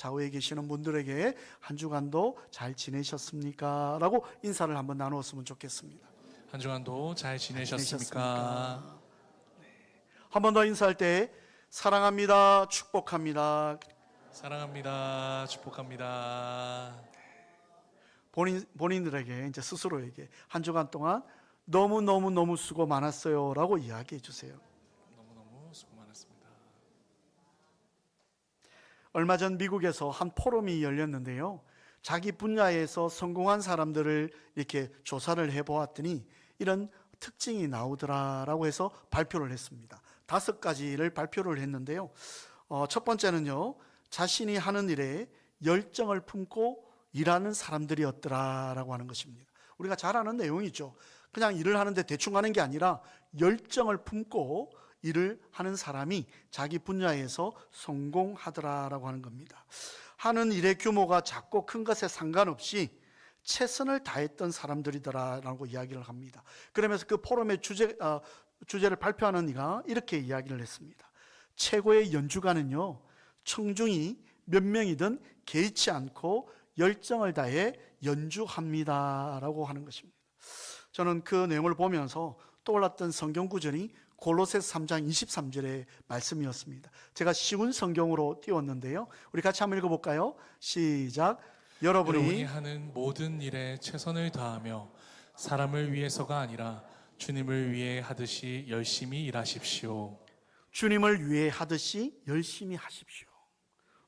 좌우에 계시는 분들에게 한 주간도 잘 지내셨습니까? 라고 인사를 한번 나누었으면 좋겠습니다. 한 주간도 잘 지내셨습니까? 한 번 더 인사할 때 사랑합니다, 축복합니다. 사랑합니다. 축복합니다. 본인들에게 이제 스스로에게 한 주간 동안 너무 수고 많았어요라고 이야기해 주세요. 너무너무 수고 많았습니다. 얼마 전 미국에서 한 포럼이 열렸는데요. 자기 분야에서 성공한 사람들을 이렇게 조사를 해보았더니 이런 특징이 나오더라라고 해서 발표를 했습니다. 5가지를 발표를 했는데요. 첫 번째는요, 자신이 하는 일에 열정을 품고 일하는 사람들이었더라라고 하는 것입니다. 우리가 잘 아는 내용이죠. 그냥 일을 하는데 대충 하는 게 아니라 열정을 품고 일을 하는 사람이 자기 분야에서 성공하더라라고 하는 겁니다. 하는 일의 규모가 작고 큰 것에 상관없이 최선을 다했던 사람들이더라라고 이야기를 합니다. 그러면서 그 포럼의 주제를 발표하는 이가 이렇게 이야기를 했습니다. 최고의 연주가는요, 청중이 몇 명이든 개의치 않고 열정을 다해 연주합니다라고 하는 것입니다. 저는 그 내용을 보면서 떠올랐던 성경 구절이 골로새서 3장 23절의 말씀이었습니다. 제가 쉬운 성경으로 띄웠는데요. 우리 같이 한번 읽어볼까요? 시작. 여러분이 하는 모든 일에 최선을 다하며 사람을 위해서가 아니라 주님을 위해 하듯이 열심히 일하십시오. 주님을 위해 하듯이 열심히 하십시오.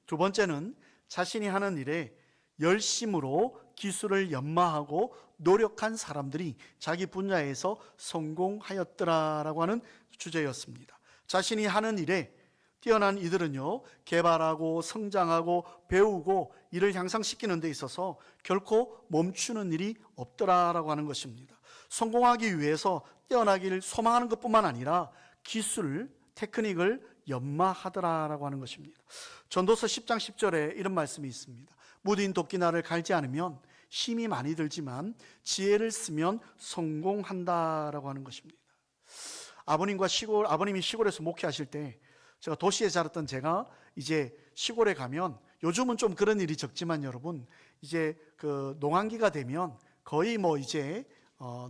두 번째는 자신이 하는 일에 열심으로 기술을 연마하고 노력한 사람들이 자기 분야에서 성공하였더라라고 하는 주제였습니다. 자신이 하는 일에 뛰어난 이들은요, 개발하고 성장하고 배우고 일을 향상시키는 데 있어서 결코 멈추는 일이 없더라라고 하는 것입니다. 성공하기 위해서 뛰어나기를 소망하는 것뿐만 아니라 기술, 테크닉을 연마하더라라고 하는 것입니다. 전도서 10장 10절에 이런 말씀이 있습니다. 무딘 도끼날을 갈지 않으면 힘이 많이 들지만 지혜를 쓰면 성공한다라고 하는 것입니다. 아버님이 시골에서 목회하실 때 제가 도시에 자랐던 제가 이제 시골에 가면 요즘은 좀 그런 일이 적지만 여러분 이제 그 농한기가 되면 거의 뭐 이제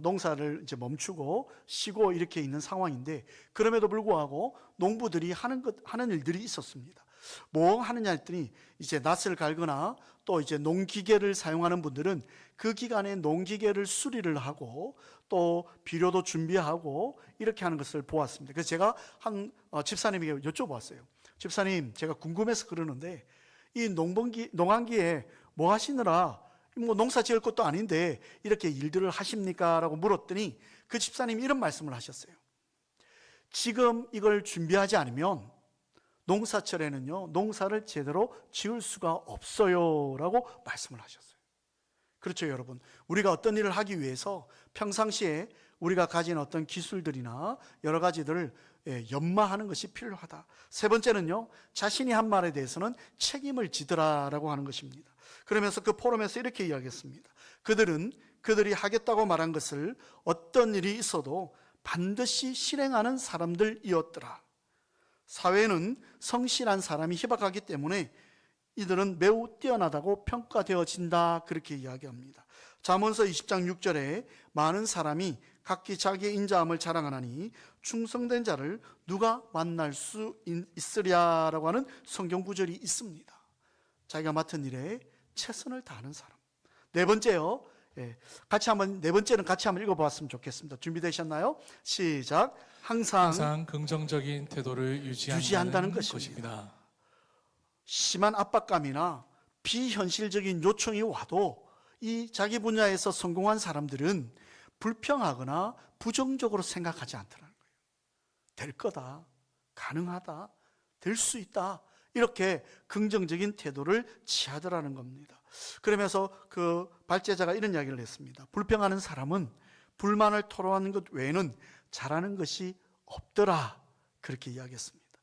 농사를 이제 멈추고 쉬고 이렇게 있는 상황인데 그럼에도 불구하고 농부들이 하는 일들이 있었습니다. 뭐 하느냐 했더니 이제 낫을 갈거나 또 이제 농기계를 사용하는 분들은 그 기간에 농기계를 수리를 하고 또 비료도 준비하고 이렇게 하는 것을 보았습니다. 그래서 제가 한 집사님에게 여쭤봤어요. 집사님, 제가 궁금해서 그러는데 이 농한기에 뭐 하시느라 뭐 농사 지을 것도 아닌데 이렇게 일들을 하십니까? 라고 물었더니 그 집사님이 이런 말씀을 하셨어요. 지금 이걸 준비하지 않으면 농사철에는요, 농사를 제대로 지을 수가 없어요 라고 말씀을 하셨어요. 그렇죠, 여러분. 우리가 어떤 일을 하기 위해서 평상시에 우리가 가진 어떤 기술들이나 여러 가지들을 연마하는 것이 필요하다. 세 번째는요, 자신이 한 말에 대해서는 책임을 지더라라고 하는 것입니다. 그러면서 그 포럼에서 이렇게 이야기했습니다. 그들이 하겠다고 말한 것을 어떤 일이 있어도 반드시 실행하는 사람들이었더라. 사회는 성실한 사람이 희박하기 때문에 이들은 매우 뛰어나다고 평가되어진다, 그렇게 이야기합니다. 잠언서 20장 6절에 많은 사람이 각기 자기의 인자함을 자랑하나니 충성된 자를 누가 만날 수 있으랴라고 하는 성경 구절이 있습니다. 자기가 맡은 일에 최선을 다하는 사람. 네 번째요. 네 번째는 같이 한번 읽어보았으면 좋겠습니다. 준비되셨나요? 시작. 항상 긍정적인 태도를 유지한다는 것입니다. 심한 압박감이나 비현실적인 요청이 와도 이 자기 분야에서 성공한 사람들은 불평하거나 부정적으로 생각하지 않더라는 거예요. 될 거다, 가능하다, 될 수 있다, 이렇게 긍정적인 태도를 취하더라는 겁니다. 그러면서 그 발제자가 이런 이야기를 했습니다. 불평하는 사람은 불만을 토로하는 것 외에는 잘하는 것이 없더라, 그렇게 이야기했습니다.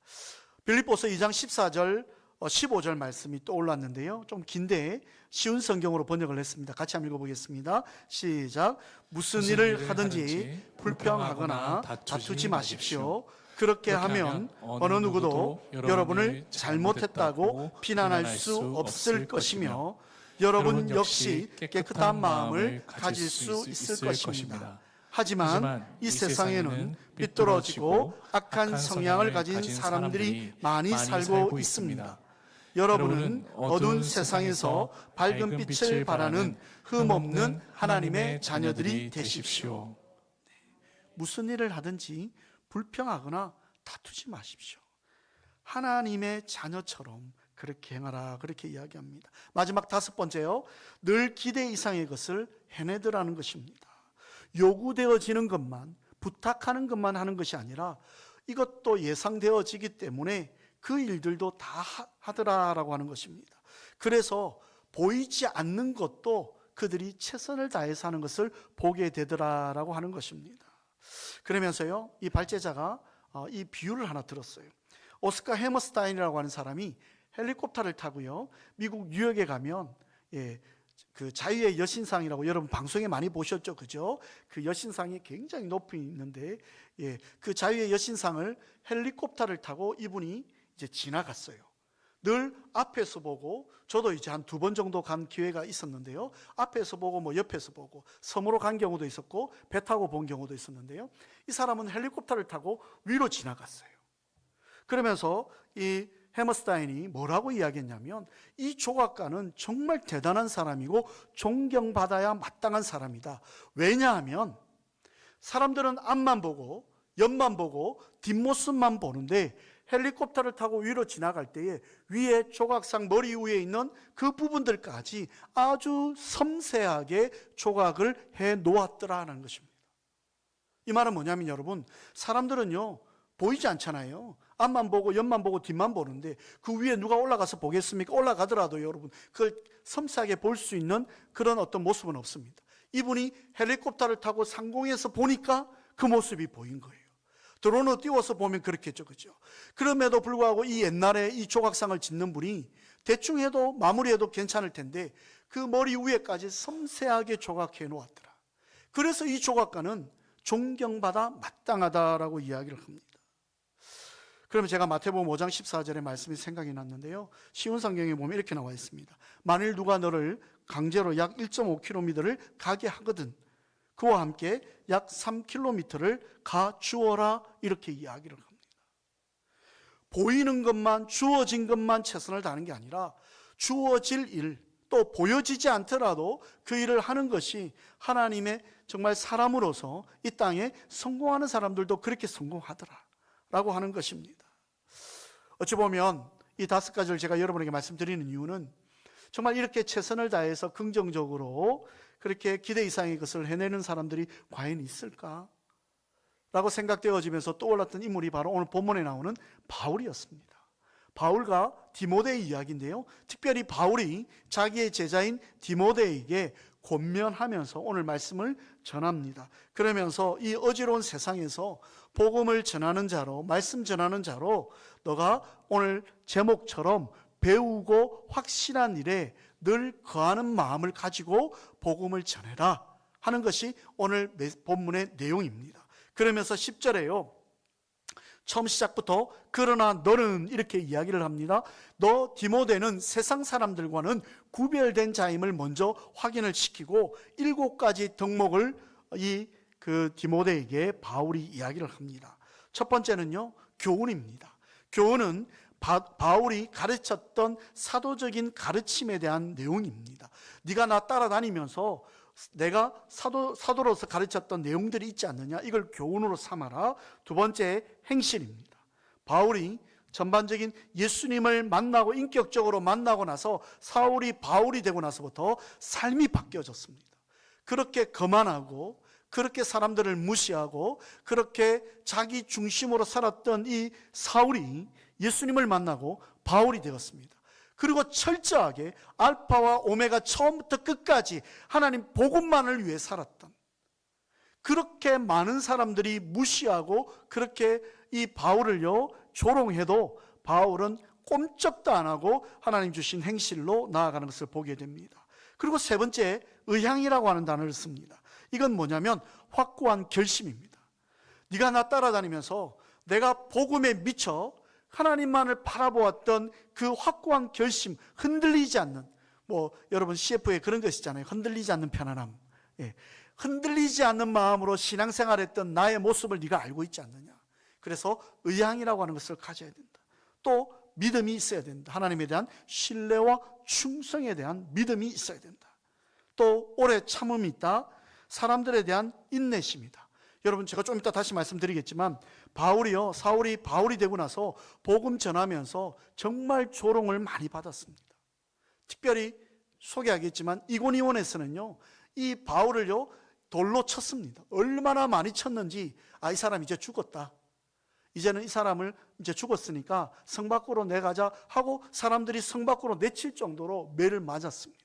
빌립보서 2장 14절 15절 말씀이 떠올랐는데요, 좀 긴데 쉬운 성경으로 번역을 했습니다. 같이 한번 읽어보겠습니다. 시작. 무슨 일을 하든지 불평하거나 다투지 마십시오. 그렇게 하면 어느 누구도 여러분을 잘못했다고 비난할 수 없을 것이며 여러분 역시 깨끗한 마음을 가질 수 있을 것입니다. 하지만 이 세상에는 삐뚤어지고 악한 성향을 가진 사람들이 많이 살고 있습니다. 여러분은 어두운 세상에서 밝은 빛을 발하는 흠없는 하나님의 자녀들이 되십시오. 무슨 일을 하든지 불평하거나 다투지 마십시오. 하나님의 자녀처럼 그렇게 행하라, 그렇게 이야기합니다. 마지막 5번째요, 늘 기대 이상의 것을 해내더라는 것입니다. 요구되어지는 것만, 부탁하는 것만 하는 것이 아니라 이것도 예상되어지기 때문에 그 일들도 다 하더라라고 하는 것입니다. 그래서 보이지 않는 것도 그들이 최선을 다해서 하는 것을 보게 되더라라고 하는 것입니다. 그러면서요, 이 발제자가 이 비유를 하나 들었어요. 오스카 해머스타인이라고 하는 사람이 헬리콥터를 타고요, 미국 뉴욕에 가면, 그 자유의 여신상이라고 여러분 방송에 많이 보셨죠, 그죠? 그 여신상이 굉장히 높이 있는데, 그 자유의 여신상을 헬리콥터를 타고 이분이 이제 지나갔어요. 늘 앞에서 보고, 저도 이제 한 2번 정도 간 기회가 있었는데요, 앞에서 보고 뭐 옆에서 보고 섬으로 간 경우도 있었고 배 타고 본 경우도 있었는데요, 이 사람은 헬리콥터를 타고 위로 지나갔어요. 그러면서 이 해머스타인이 뭐라고 이야기했냐면, 이 조각가는 정말 대단한 사람이고 존경받아야 마땅한 사람이다. 왜냐하면 사람들은 앞만 보고 옆만 보고 뒷모습만 보는데 헬리콥터를 타고 위로 지나갈 때에 위에 조각상 머리 위에 있는 그 부분들까지 아주 섬세하게 조각을 해 놓았더라는 것입니다. 이 말은 뭐냐면, 여러분, 사람들은요 보이지 않잖아요. 앞만 보고 옆만 보고 뒷만 보는데 그 위에 누가 올라가서 보겠습니까? 올라가더라도 여러분 그걸 섬세하게 볼 수 있는 그런 어떤 모습은 없습니다. 이분이 헬리콥터를 타고 상공에서 보니까 그 모습이 보인 거예요. 드론을 띄워서 보면 그렇겠죠, 그죠? 그럼에도 불구하고 이 옛날에 이 조각상을 짓는 분이 대충 해도 마무리해도 괜찮을 텐데 그 머리 위에까지 섬세하게 조각해 놓았더라. 그래서 이 조각가는 존경받아 마땅하다라고 이야기를 합니다. 그러면 제가 마태복음 5장 14절의 말씀이 생각이 났는데요, 쉬운 성경에 보면 이렇게 나와 있습니다. 만일 누가 너를 강제로 약 1.5km를 가게 하거든 그와 함께 약 3km를 가 주어라, 이렇게 이야기를 합니다. 보이는 것만, 주어진 것만 최선을 다하는 게 아니라 주어질 일, 또 보여지지 않더라도 그 일을 하는 것이 하나님의 정말 사람으로서 이 땅에 성공하는 사람들도 그렇게 성공하더라 라고 하는 것입니다. 어찌 보면 이 5가지를 제가 여러분에게 말씀드리는 이유는 정말 이렇게 최선을 다해서 긍정적으로 그렇게 기대 이상의 것을 해내는 사람들이 과연 있을까? 라고 생각되어지면서 떠올랐던 인물이 바로 오늘 본문에 나오는 바울이었습니다. 바울과 디모데의 이야기인데요, 특별히 바울이 자기의 제자인 디모데에게 권면하면서 오늘 말씀을 전합니다. 그러면서 이 어지러운 세상에서 복음을 전하는 자로, 말씀 전하는 자로 너가 오늘 제목처럼 배우고 확실한 일에 늘 거하는 마음을 가지고 복음을 전해라 하는 것이 오늘 본문의 내용입니다. 그러면서 10절에요, 처음 시작부터 그러나 너는 이렇게 이야기를 합니다. 너 디모데는 세상 사람들과는 구별된 자임을 먼저 확인을 시키고 7가지 덕목을 그 디모데에게 바울이 이야기를 합니다. 첫 번째는요, 교훈입니다. 교훈은 바울이 가르쳤던 사도적인 가르침에 대한 내용입니다. 네가 나 따라다니면서 내가 사도로서 가르쳤던 내용들이 있지 않느냐, 이걸 교훈으로 삼아라. 두 번째, 행실입니다. 바울이 전반적인 예수님을 만나고 인격적으로 만나고 나서 사울이 바울이 되고 나서부터 삶이 바뀌어졌습니다. 그렇게 거만하고 그렇게 사람들을 무시하고 그렇게 자기 중심으로 살았던 이 사울이 예수님을 만나고 바울이 되었습니다. 그리고 철저하게 알파와 오메가 처음부터 끝까지 하나님 복음만을 위해 살았던, 그렇게 많은 사람들이 무시하고 그렇게 이 바울을요 조롱해도 바울은 꼼짝도 안 하고 하나님 주신 행실로 나아가는 것을 보게 됩니다. 그리고 세 번째, 의향이라고 하는 단어를 씁니다. 이건 뭐냐면 확고한 결심입니다. 네가 나 따라다니면서 내가 복음에 미쳐 하나님만을 바라보았던 그 확고한 결심, 흔들리지 않는, 여러분 CF에 그런 것 있잖아요. 흔들리지 않는 편안함. 예. 흔들리지 않는 마음으로 신앙생활했던 나의 모습을 네가 알고 있지 않느냐. 그래서 의향이라고 하는 것을 가져야 된다. 또 믿음이 있어야 된다. 하나님에 대한 신뢰와 충성에 대한 믿음이 있어야 된다. 또 오래 참음이 있다. 사람들에 대한 인내심이다. 여러분, 제가 좀 이따 다시 말씀드리겠지만 사울이 바울이 되고 나서 복음 전하면서 정말 조롱을 많이 받았습니다. 특별히 소개하겠지만 이고니온에서는요, 이 바울을요 돌로 쳤습니다. 얼마나 많이 쳤는지, 이 사람 이제 죽었다, 이제는 이 사람을 이제 죽었으니까 성 밖으로 내가자 하고 사람들이 성 밖으로 내칠 정도로 매를 맞았습니다.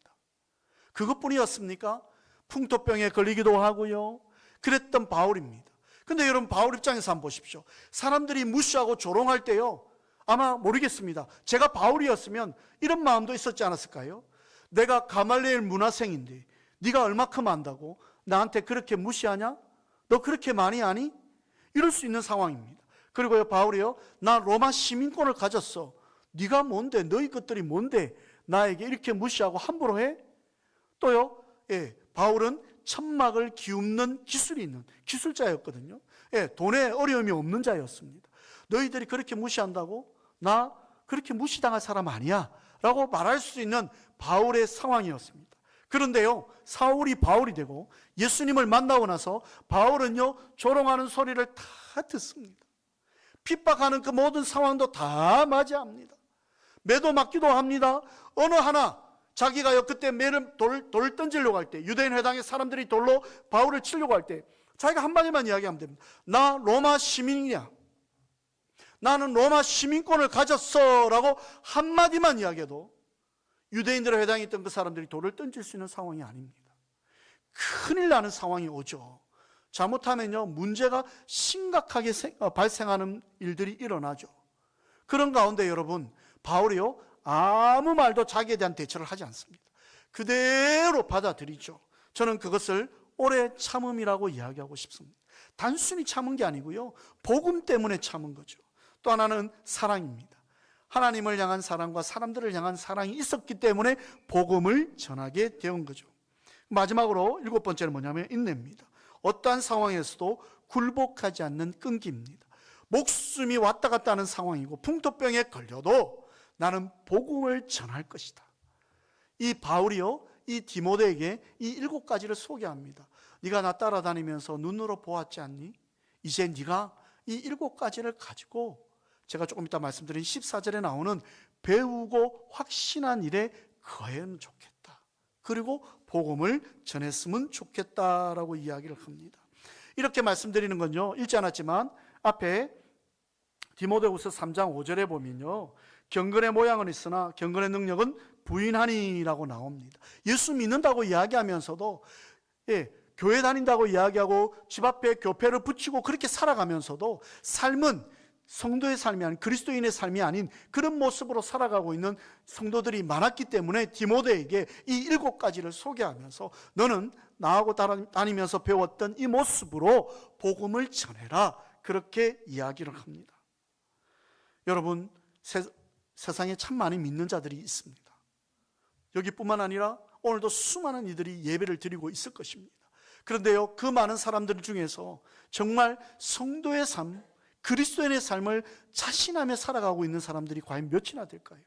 그것뿐이었습니까? 풍토병에 걸리기도 하고요. 그랬던 바울입니다. 근데 여러분, 바울 입장에서 한번 보십시오. 사람들이 무시하고 조롱할 때요, 아마 모르겠습니다. 제가 바울이었으면 이런 마음도 있었지 않았을까요? 내가 가말리엘 문화생인데 네가 얼마큼 안다고 나한테 그렇게 무시하냐? 너 그렇게 많이 아니? 이럴 수 있는 상황입니다. 그리고요, 바울이요, 나 로마 시민권을 가졌어. 네가 뭔데? 너희 것들이 뭔데 나에게 이렇게 무시하고 함부로 해? 또요, 바울은 천막을 기움는 기술이 있는 기술자였거든요. 돈에 어려움이 없는 자였습니다. 너희들이 그렇게 무시한다고? 나 그렇게 무시당할 사람 아니야 라고 말할 수 있는 바울의 상황이었습니다. 그런데요, 사울이 바울이 되고 예수님을 만나고 나서 바울은요, 조롱하는 소리를 다 듣습니다. 핍박하는 그 모든 상황도 다 맞이합니다. 매도 맞기도 합니다. 어느 하나 자기가요, 그때 매를 돌 던지려고 할 때, 유대인 회당의 사람들이 돌로 바울을 치려고 할 때 자기가 한마디만 이야기하면 됩니다. 나 로마 시민이야. 나는 로마 시민권을 가졌어 라고 한마디만 이야기해도 유대인들의 회당에 있던 그 사람들이 돌을 던질 수 있는 상황이 아닙니다. 큰일 나는 상황이 오죠. 잘못하면요, 문제가 심각하게 발생하는 일들이 일어나죠. 그런 가운데 여러분, 바울이요, 아무 말도 자기에 대한 대처를 하지 않습니다. 그대로 받아들이죠. 저는 그것을 오래 참음이라고 이야기하고 싶습니다. 단순히 참은 게 아니고요, 복음 때문에 참은 거죠. 또 하나는 사랑입니다. 하나님을 향한 사랑과 사람들을 향한 사랑이 있었기 때문에 복음을 전하게 되온 거죠. 마지막으로 7번째는 뭐냐면 인내입니다. 어떠한 상황에서도 굴복하지 않는 끈기입니다. 목숨이 왔다 갔다 하는 상황이고 풍토병에 걸려도 나는 복음을 전할 것이다. 이 바울이요, 이 디모데에게 이 7가지를 소개합니다. 네가 나 따라다니면서 눈으로 보았지 않니? 이제 네가 이 7가지를 가지고 제가 조금 이따 말씀드린 14절에 나오는 배우고 확신한 일에 거하면 좋겠다. 그리고 복음을 전했으면 좋겠다라고 이야기를 합니다. 이렇게 말씀드리는 건요, 읽지 않았지만 앞에 디모데후서 3장 5절에 보면요, 경건의 모양은 있으나 경건의 능력은 부인하니라고 나옵니다. 예수 믿는다고 이야기하면서도, 교회 다닌다고 이야기하고 집 앞에 교패를 붙이고 그렇게 살아가면서도 삶은 성도의 삶이 아닌, 그리스도인의 삶이 아닌 그런 모습으로 살아가고 있는 성도들이 많았기 때문에 디모데에게 이 7가지를 소개하면서 너는 나하고 다니면서 배웠던 이 모습으로 복음을 전해라, 그렇게 이야기를 합니다. 여러분, 세상에 참 많이 믿는 자들이 있습니다. 여기뿐만 아니라 오늘도 수많은 이들이 예배를 드리고 있을 것입니다. 그런데요, 그 많은 사람들 중에서 정말 성도의 삶, 그리스도인의 삶을 자신하며 살아가고 있는 사람들이 과연 몇이나 될까요?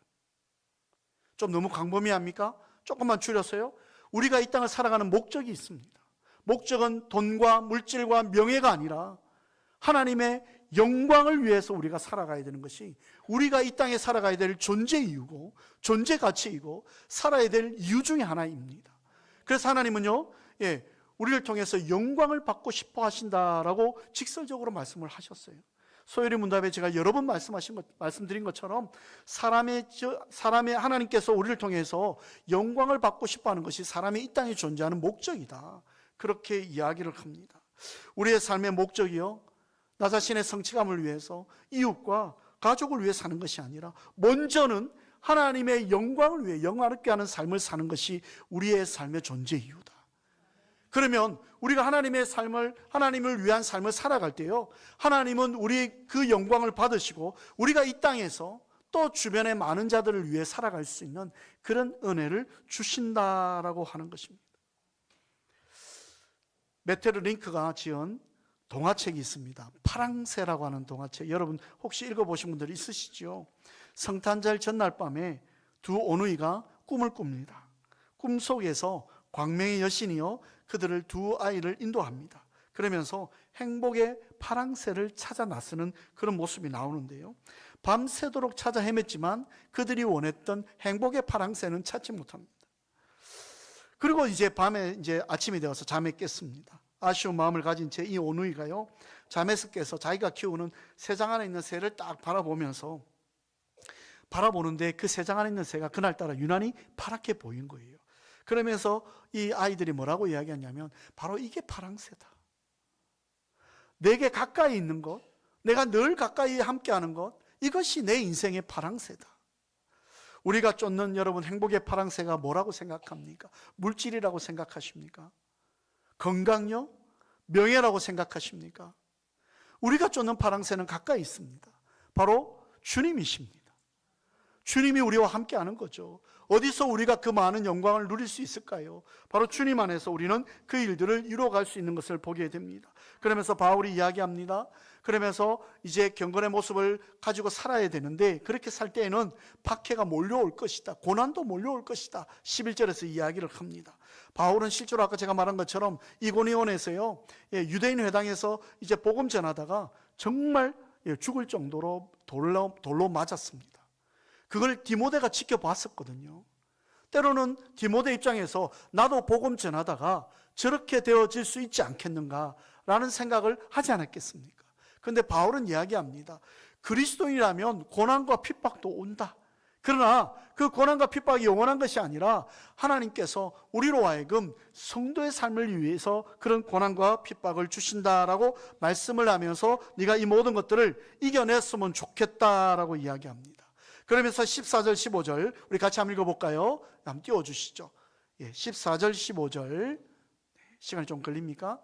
좀 너무 광범위합니까? 조금만 줄여서요, 우리가 이 땅을 살아가는 목적이 있습니다. 목적은 돈과 물질과 명예가 아니라 하나님의 영광을 위해서 우리가 살아가야 되는 것이 우리가 이 땅에 살아가야 될 존재 이유고 존재 가치이고 살아야 될 이유 중에 하나입니다. 그래서 하나님은요, 우리를 통해서 영광을 받고 싶어 하신다라고 직설적으로 말씀을 하셨어요. 소요리 문답에 제가 여러 번 말씀드린 것처럼 사람의 하나님께서 우리를 통해서 영광을 받고 싶어 하는 것이 사람이 이 땅에 존재하는 목적이다, 그렇게 이야기를 합니다. 우리의 삶의 목적이요, 나 자신의 성취감을 위해서 이웃과 가족을 위해 사는 것이 아니라 먼저는 하나님의 영광을 위해 영화롭게 하는 삶을 사는 것이 우리의 삶의 존재 이유다. 그러면 우리가 하나님을 위한 삶을 살아갈 때요, 하나님은 우리 그 영광을 받으시고 우리가 이 땅에서 또 주변의 많은 자들을 위해 살아갈 수 있는 그런 은혜를 주신다라고 하는 것입니다. 메테르 링크가 지은 동화책이 있습니다. 파랑새라고 하는 동화책. 여러분 혹시 읽어보신 분들 있으시죠? 성탄절 전날 밤에 두 오누이가 꿈을 꿉니다. 꿈속에서 광명의 여신이요 그들을 두 아이를 인도합니다. 그러면서 행복의 파랑새를 찾아 나서는 그런 모습이 나오는데요, 밤새도록 찾아 헤맸지만 그들이 원했던 행복의 파랑새는 찾지 못합니다. 그리고 이제 아침이 되어서 잠에 깼습니다. 아쉬운 마음을 가진 제 이 오누이가요, 잠에서 깨서 자기가 키우는 새장 안에 있는 새를 딱 바라보는데 그 새장 안에 있는 새가 그날따라 유난히 파랗게 보인 거예요. 그러면서 이 아이들이 뭐라고 이야기하냐면, 바로 이게 파랑새다. 내게 가까이 있는 것, 내가 늘 가까이 함께하는 것, 이것이 내 인생의 파랑새다. 우리가 쫓는 여러분 행복의 파랑새가 뭐라고 생각합니까? 물질이라고 생각하십니까? 건강요? 명예라고 생각하십니까? 우리가 쫓는 파랑새는 가까이 있습니다. 바로 주님이십니다. 주님이 우리와 함께하는 거죠. 어디서 우리가 그 많은 영광을 누릴 수 있을까요? 바로 주님 안에서 우리는 그 일들을 이루어갈 수 있는 것을 보게 됩니다. 그러면서 바울이 이야기합니다. 그러면서 이제 경건의 모습을 가지고 살아야 되는데, 그렇게 살 때에는 박해가 몰려올 것이다, 고난도 몰려올 것이다, 11절에서 이야기를 합니다. 바울은 실제로 아까 제가 말한 것처럼 이고니온에서요, 유대인 회당에서 이제 복음 전하다가 정말 죽을 정도로 돌로 맞았습니다. 그걸 디모데가 지켜봤었거든요. 때로는 디모데 입장에서 나도 복음 전하다가 저렇게 되어질 수 있지 않겠는가라는 생각을 하지 않았겠습니까? 그런데 바울은 이야기합니다. 그리스도인이라면 고난과 핍박도 온다. 그러나 그 고난과 핍박이 영원한 것이 아니라 하나님께서 우리로 하여금 성도의 삶을 위해서 그런 고난과 핍박을 주신다라고 말씀을 하면서 네가 이 모든 것들을 이겨냈으면 좋겠다라고 이야기합니다. 그러면서 14절 15절 우리 같이 한번 읽어볼까요? 한번 띄워주시죠. 14절 15절 시간이 좀 걸립니까?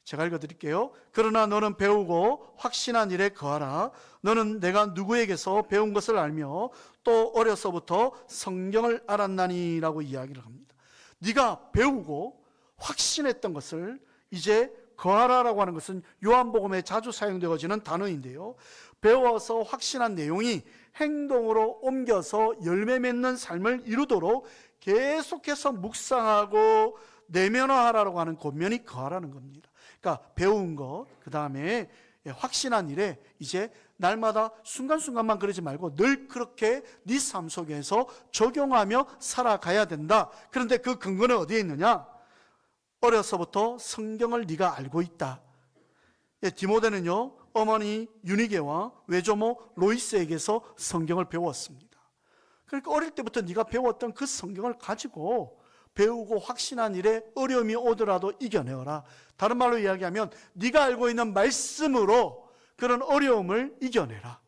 제가 읽어드릴게요. 그러나 너는 배우고 확신한 일에 거하라. 너는 내가 누구에게서 배운 것을 알며 또 어려서부터 성경을 알았나니 라고 이야기를 합니다. 네가 배우고 확신했던 것을 이제 거하라라고 하는 것은 요한복음에 자주 사용되어지는 단어인데요, 배워서 확신한 내용이 행동으로 옮겨서 열매 맺는 삶을 이루도록 계속해서 묵상하고 내면화하라고 하는 권면이 거하라는 겁니다. 그러니까 배운 것, 그 다음에 확신한 일에 이제 날마다 순간순간만 그러지 말고 늘 그렇게 네 삶 속에서 적용하며 살아가야 된다. 그런데 그 근거는 어디에 있느냐? 어려서부터 성경을 네가 알고 있다. 디모데는요, 어머니 유니게와 외조모 로이스에게서 성경을 배웠습니다. 그러니까 어릴 때부터 네가 배웠던 그 성경을 가지고 배우고 확신한 일에 어려움이 오더라도 이겨내어라. 다른 말로 이야기하면 네가 알고 있는 말씀으로 그런 어려움을 이겨내라.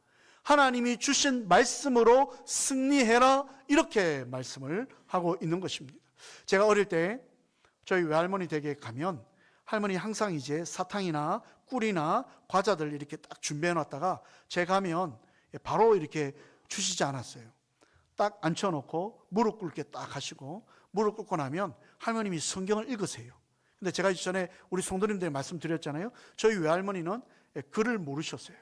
하나님이 주신 말씀으로 승리해라. 이렇게 말씀을 하고 있는 것입니다. 제가 어릴 때 저희 외할머니 댁에 가면 할머니 항상 이제 사탕이나 꿀이나 과자들 이렇게 딱 준비해 놨다가 제가 가면 바로 이렇게 주시지 않았어요. 딱 앉혀놓고 무릎 꿇게 딱 하시고, 무릎 꿇고 나면 할머님이 성경을 읽으세요. 근데 제가 전에 우리 성도님들 말씀드렸잖아요. 저희 외할머니는 글을 모르셨어요.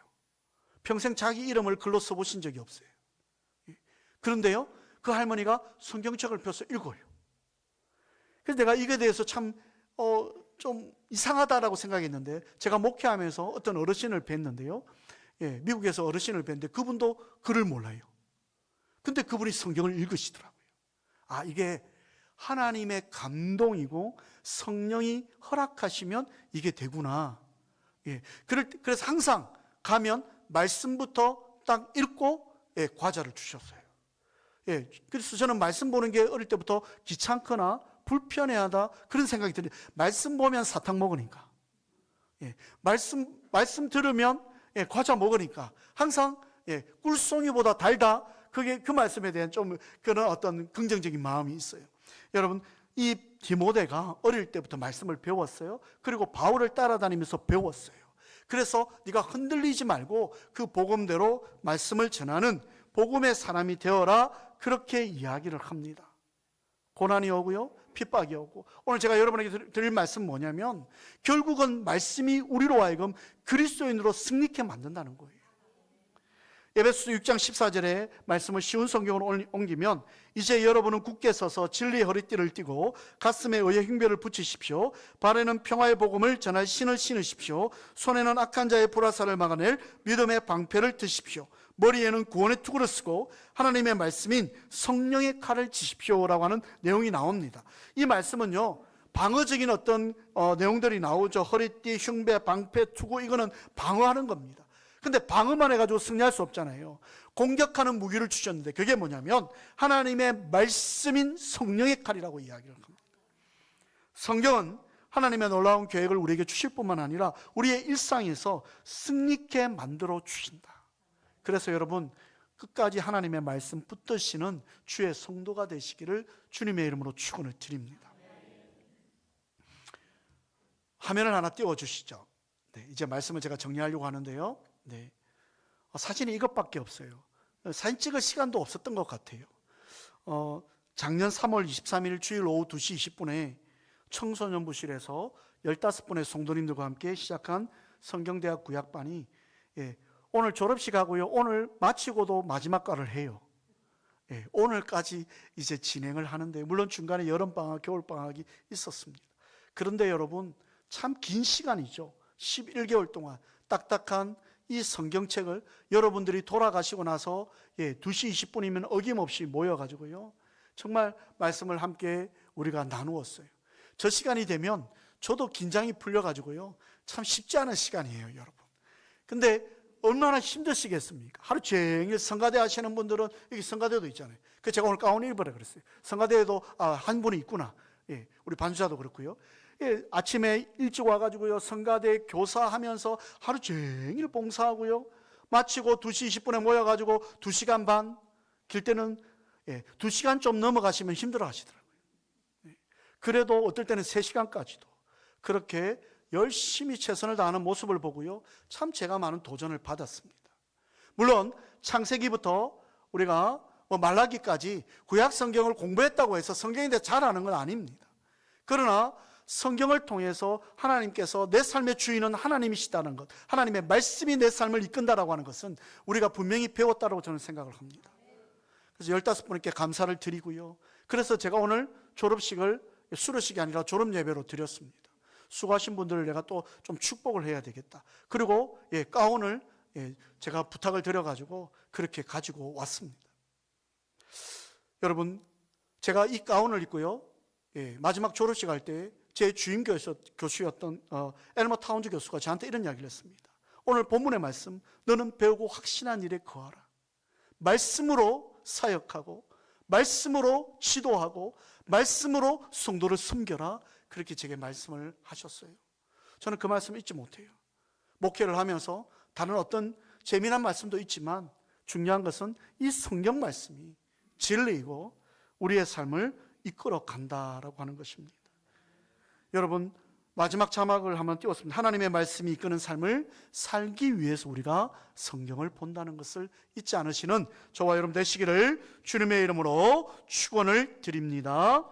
평생 자기 이름을 글로 써보신 적이 없어요. 그런데요, 그 할머니가 성경책을 펴서 읽어요. 그래서 내가 이거에 대해서 참 좀 이상하다라고 생각했는데, 제가 목회하면서 어떤 어르신을 뵀는데요, 미국에서 어르신을 뵀는데 그분도 글을 몰라요. 근데 그분이 성경을 읽으시더라고요. 아, 이게 하나님의 감동이고 성령이 허락하시면 이게 되구나. 그래서 항상 가면 말씀부터 딱 읽고 과자를 주셨어요. 그래서 저는 말씀 보는 게 어릴 때부터 귀찮거나 불편해하다 그런 생각이 들어요. 말씀 보면 사탕 먹으니까, 말씀 들으면 과자 먹으니까 항상 꿀송이보다 달다. 그게 그 말씀에 대한 좀 그런 어떤 긍정적인 마음이 있어요. 여러분, 이 디모데가 어릴 때부터 말씀을 배웠어요. 그리고 바울을 따라다니면서 배웠어요. 그래서 네가 흔들리지 말고 그 복음대로 말씀을 전하는 복음의 사람이 되어라, 그렇게 이야기를 합니다. 고난이 오고요, 핍박이 오고. 오늘 제가 여러분에게 드릴 말씀 뭐냐면, 결국은 말씀이 우리로 하여금 그리스도인으로 승리케 만든다는 거예요. 에베소서 6장 14절에 말씀을 쉬운 성경으로 옮기면, 이제 여러분은 굳게 서서 진리의 허리띠를 띠고 가슴에 의의 흉배를 붙이십시오. 발에는 평화의 복음을 전할 신을 신으십시오. 손에는 악한 자의 불화살을 막아낼 믿음의 방패를 드십시오. 머리에는 구원의 투구를 쓰고 하나님의 말씀인 성령의 칼을 치십시오라고 하는 내용이 나옵니다. 이 말씀은요, 방어적인 어떤 내용들이 나오죠. 허리띠, 흉배, 방패, 투구, 이거는 방어하는 겁니다. 근데 방어만 해가지고 승리할 수 없잖아요. 공격하는 무기를 주셨는데 그게 뭐냐면 하나님의 말씀인 성령의 칼이라고 이야기를 합니다. 성경은 하나님의 놀라운 계획을 우리에게 주실 뿐만 아니라 우리의 일상에서 승리케 만들어 주신다. 그래서 여러분, 끝까지 하나님의 말씀 붙드시는 주의 성도가 되시기를 주님의 이름으로 축원을 드립니다. 화면을 하나 띄워주시죠. 네, 이제 말씀을 제가 정리하려고 하는데요. 네, 사진이 이것밖에 없어요. 사진 찍을 시간도 없었던 것 같아요. 작년 3월 23일 주일 오후 2시 20분에 청소년부실에서 15분의 성도님들과 함께 시작한 성경대학 구약반이 오늘 졸업식 하고요, 오늘 마치고도 마지막 과를 해요. 오늘까지 이제 진행을 하는데, 물론 중간에 여름방학, 겨울방학이 있었습니다. 그런데 여러분, 참 긴 시간이죠. 11개월 동안 딱딱한 이 성경책을 여러분들이 돌아가시고 나서 2시 20분이면 어김없이 모여가지고요, 정말 말씀을 함께 우리가 나누었어요. 저 시간이 되면 저도 긴장이 풀려가지고요, 참 쉽지 않은 시간이에요, 여러분. 근데 얼마나 힘드시겠습니까? 하루 종일 성가대 하시는 분들은, 여기 성가대도 있잖아요. 그 제가 오늘 가운 입으라 그랬어요. 성가대에도 한 분이 있구나. 우리 반주자도 그렇고요. 아침에 일찍 와가지고요, 성가대 교사하면서 하루 종일 봉사하고요, 마치고 2시 20분에 모여가지고 2시간 반, 길 때는 2시간 좀 넘어가시면 힘들어 하시더라고요. 그래도 어떨 때는 3시간까지도 그렇게 열심히 최선을 다하는 모습을 보고요, 참 제가 많은 도전을 받았습니다. 물론 창세기부터 우리가 말라기까지 구약 성경을 공부했다고 해서 성경에 대해 잘 아는 건 아닙니다. 그러나 성경을 통해서 하나님께서 내 삶의 주인은 하나님이시다는 것, 하나님의 말씀이 내 삶을 이끈다라고 하는 것은 우리가 분명히 배웠다고 저는 생각을 합니다. 그래서 15분께 감사를 드리고요, 그래서 제가 오늘 졸업식을 수료식이 아니라 졸업 예배로 드렸습니다. 수고하신 분들을 내가 또 좀 축복을 해야 되겠다. 그리고 가운을 제가 부탁을 드려가지고 그렇게 가지고 왔습니다. 여러분, 제가 이 가운을 입고요, 마지막 졸업식 할 때 제 주임 교수였던 엘머 타운즈 교수가 저한테 이런 이야기를 했습니다. 오늘 본문의 말씀, 너는 배우고 확신한 일에 거하라. 말씀으로 사역하고 말씀으로 지도하고 말씀으로 성도를 섬겨라. 그렇게 제게 말씀을 하셨어요. 저는 그 말씀을 잊지 못해요. 목회를 하면서 다른 어떤 재미난 말씀도 있지만 중요한 것은 이 성경 말씀이 진리이고 우리의 삶을 이끌어 간다라고 하는 것입니다. 여러분, 마지막 자막을 한번 띄웠습니다. 하나님의 말씀이 이끄는 삶을 살기 위해서 우리가 성경을 본다는 것을 잊지 않으시는 저와 여러분 되시기를 주님의 이름으로 축원을 드립니다.